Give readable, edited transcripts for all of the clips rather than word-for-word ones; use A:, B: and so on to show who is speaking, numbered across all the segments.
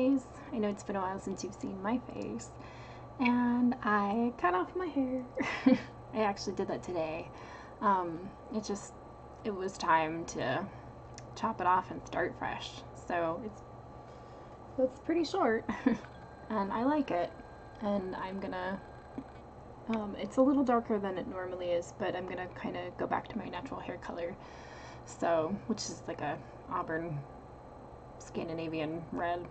A: guys. I know it's been a while since you've seen my face, and I cut off my hair. I actually did that today. It was time to chop it off and start fresh. So it's pretty short, and I like it. And I'm gonna, it's a little darker than it normally is, but I'm gonna kind of go back to my natural hair color. So, which is like a auburn Scandinavian red.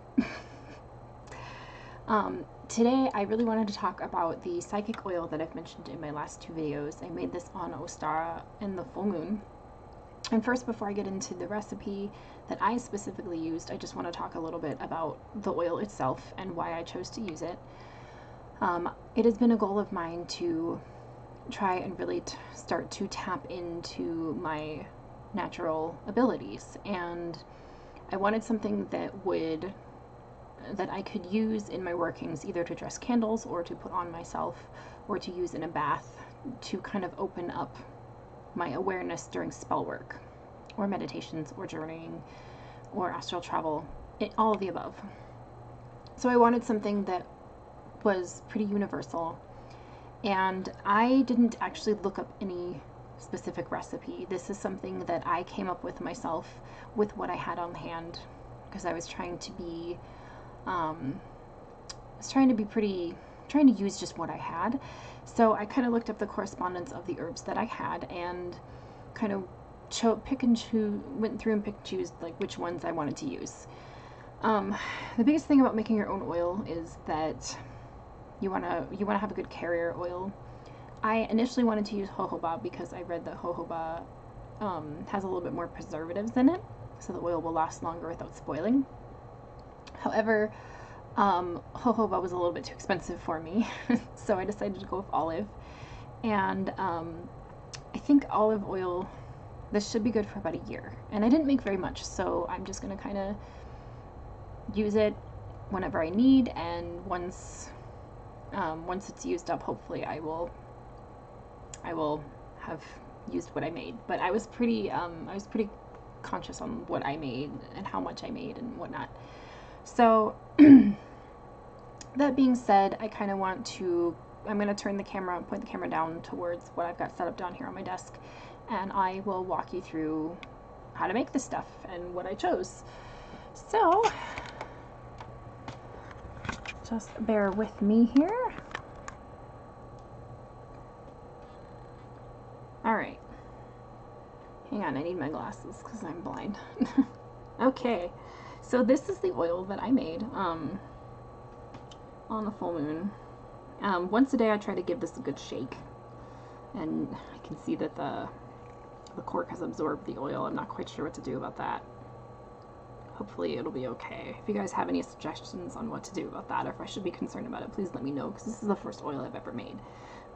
A: Today I really wanted to talk about the psychic oil that I've mentioned in my last two videos. I made this on Ostara in the full moon. And first, before I get into the recipe that I specifically used, I just want to talk a little bit about the oil itself and why I chose to use it. It has been a goal of mine to try and really start to tap into my natural abilities, and I wanted something that I could use in my workings, either to dress candles or to put on myself or to use in a bath, to kind of open up my awareness during spell work or meditations or journeying or astral travel, all of the above. So I wanted something that was pretty universal, and I didn't actually look up any specific recipe. This is something that I came up with myself with what I had on hand, because I was trying to use just what I had. So I kind of looked up the correspondence of the herbs that I had and kind of went through and picked and choose like which ones I wanted to use. The biggest thing about making your own oil is that you wanna have a good carrier oil. I initially wanted to use jojoba because I read that jojoba has a little bit more preservatives in it, so the oil will last longer without spoiling. However, jojoba was a little bit too expensive for me, so I decided to go with olive. And I think olive oil, this should be good for about a year. And I didn't make very much, so I'm just going to kind of use it whenever I need, and once it's used up, hopefully I will have used what I made. But I was pretty conscious on what I made and how much I made and whatnot. So that being said, I'm going to point the camera down towards what I've got set up down here on my desk, and I will walk you through how to make this stuff and what I chose. So just bear with me here. Alright. Hang on, I need my glasses because I'm blind. Okay, so this is the oil that I made on the full moon. Once a day I try to give this a good shake, and I can see that the cork has absorbed the oil. I'm not quite sure what to do about that. Hopefully it'll be okay. If you guys have any suggestions on what to do about that, or if I should be concerned about it, please let me know, because this is the first oil I've ever made.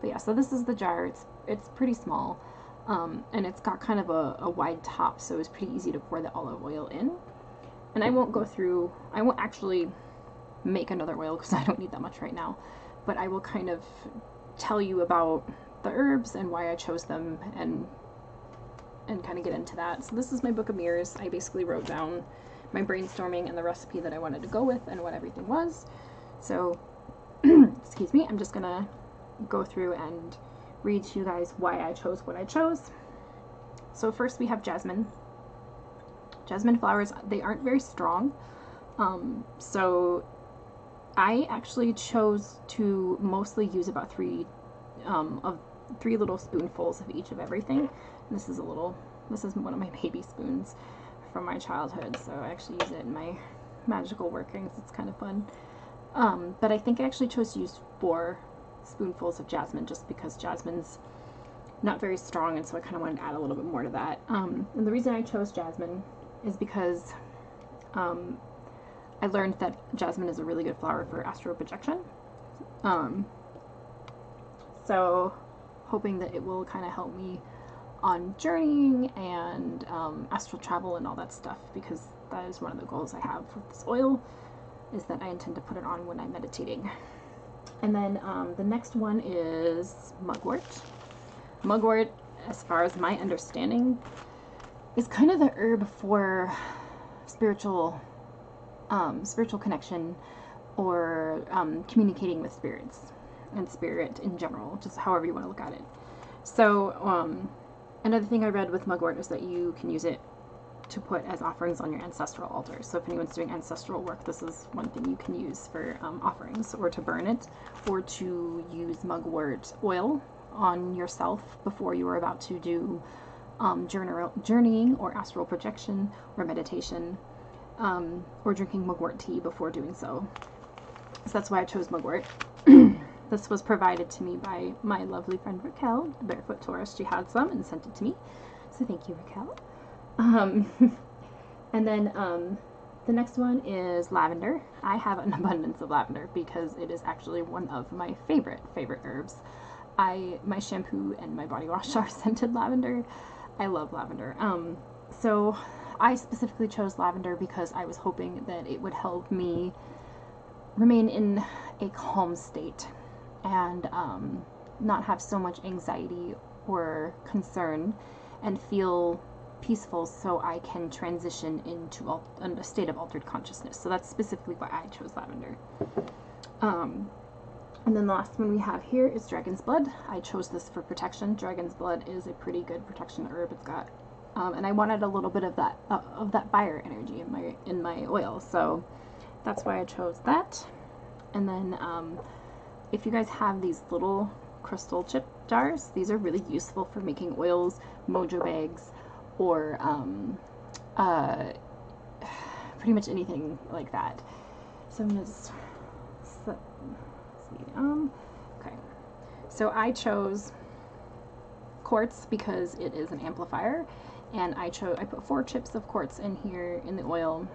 A: But yeah, so this is the jar. It's pretty small, and it's got kind of a wide top, so it's pretty easy to pour the olive oil in. And I won't actually make another oil because I don't need that much right now, but I will kind of tell you about the herbs and why I chose them, and kind of get into that. So this is my book of mirrors. I basically wrote down my brainstorming and the recipe that I wanted to go with and what everything was. So excuse me, I'm just gonna go through and read to you guys why I chose what I chose. So first we have jasmine. Jasmine flowers, they aren't very strong, so I actually chose to mostly use about three little spoonfuls of each of everything. And this is one of my baby spoons from my childhood, so I actually use it in my magical workings. It's kind of fun. But I think I actually chose to use 4 spoonfuls of jasmine, just because jasmine's not very strong, and so I kind of wanted to add a little bit more to that. And the reason I chose jasmine is because I learned that jasmine is a really good flower for astral projection. So hoping that it will kind of help me on journeying and astral travel and all that stuff, because that is one of the goals I have with this oil, is that I intend to put it on when I'm meditating. And then the next one is mugwort. Mugwort, as far as my understanding, is kind of the herb for spiritual spiritual connection, or communicating with spirits and spirit in general, just however you want to look at it. So another thing I read with Mugwort is that you can use it to put as offerings on your ancestral altars. So if anyone's doing ancestral work, this is one thing you can use for offerings, or to burn it, or to use Mugwort oil on yourself before you are about to do journeying or astral projection or meditation, or drinking Mugwort tea before doing so. So that's why I chose Mugwort. This was provided to me by my lovely friend Raquel, the Barefoot Taurus. She had some and sent it to me. So thank you, Raquel. And then the next one is lavender. I have an abundance of lavender because it is actually one of my favorite herbs. My shampoo and my body wash are scented lavender. I love lavender. So I specifically chose lavender because I was hoping that it would help me remain in a calm state and not have so much anxiety or concern, and feel peaceful so I can transition into a state of altered consciousness. So that's specifically why I chose lavender. And then the last one we have here is dragon's blood. I chose this for protection. Dragon's blood is a pretty good protection herb. It's got, and I wanted a little bit of that fire energy in my oil, so that's why I chose that. And then if you guys have these little crystal chip jars, these are really useful for making oils, mojo bags, or pretty much anything like that. So I'm gonna just okay. So I chose quartz because it is an amplifier, and I put 4 chips of quartz in here in the oil.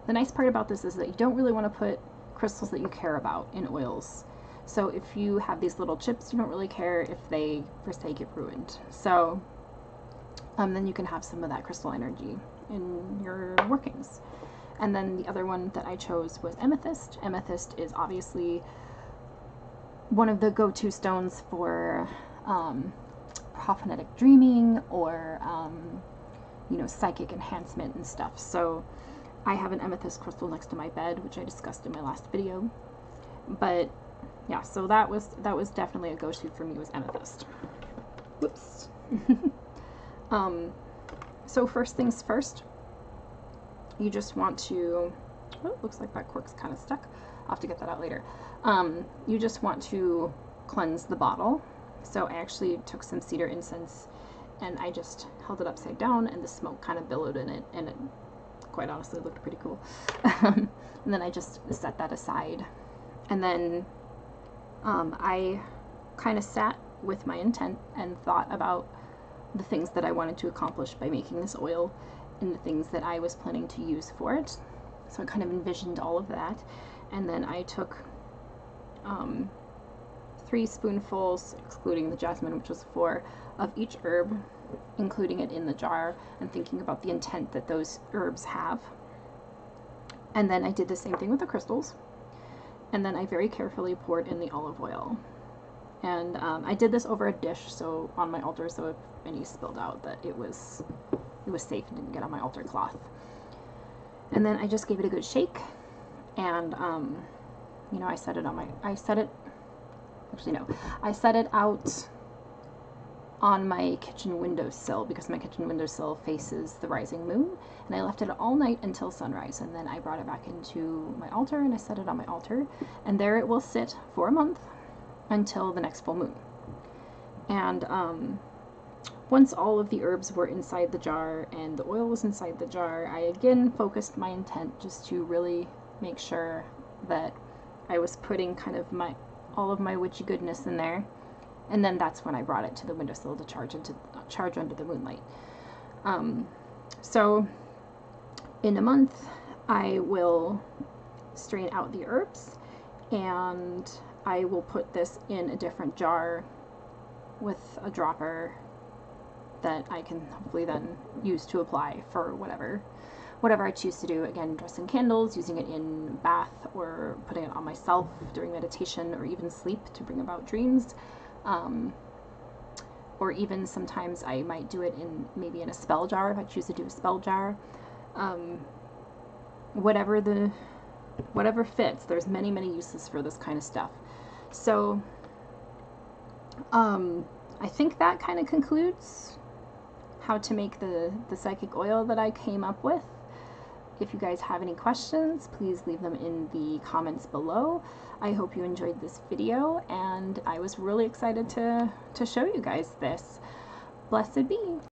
A: The nice part about this is that you don't really want to put crystals that you care about in oils. So if you have these little chips, you don't really care if they, per se, get ruined. So then you can have some of that crystal energy in your workings. And then the other one that I chose was amethyst. Amethyst is obviously one of the go-to stones for prophetic dreaming, or psychic enhancement and stuff. So I have an amethyst crystal next to my bed, which I discussed in my last video. But yeah, so that was definitely a go-to for me, was amethyst. Whoops. So first things first, you just want to, oh, looks like that cork's kind of stuck. I'll have to get that out later. You just want to cleanse the bottle. So I actually took some cedar incense and I just held it upside down, and the smoke kind of billowed in it, and it quite honestly looked pretty cool. And then I just set that aside. And then I kind of sat with my intent and thought about the things that I wanted to accomplish by making this oil, and the things that I was planning to use for it. So I kind of envisioned all of that. And then I took 3 spoonfuls, excluding the jasmine, which was 4, of each herb, including it in the jar, and thinking about the intent that those herbs have. And then I did the same thing with the crystals. And then I very carefully poured in the olive oil. And I did this over a dish, so on my altar, so if any spilled out, that it was safe and didn't get on my altar cloth. And then I just gave it a good shake, and I set it out on my kitchen windowsill, because my kitchen windowsill faces the rising moon, and I left it all night until sunrise, and then I brought it back into my altar and I set it on my altar, and there it will sit for a month until the next full moon. And once all of the herbs were inside the jar and the oil was inside the jar, I again focused my intent just to really make sure that I was putting kind of all of my witchy goodness in there. And then that's when I brought it to the windowsill to charge under the moonlight. So in a month, I will strain out the herbs, and I will put this in a different jar with a dropper that I can hopefully then use to apply for whatever I choose to do. Again, dressing candles, using it in bath, or putting it on myself during meditation, or even sleep to bring about dreams. Or even sometimes I might do it maybe in a spell jar if I choose to do a spell jar. whatever fits. There's many uses for this kind of stuff. So I think that kind of concludes how to make the psychic oil that I came up with. If you guys have any questions, please leave them in the comments below. I hope you enjoyed this video, and I was really excited to show you guys this. Blessed be.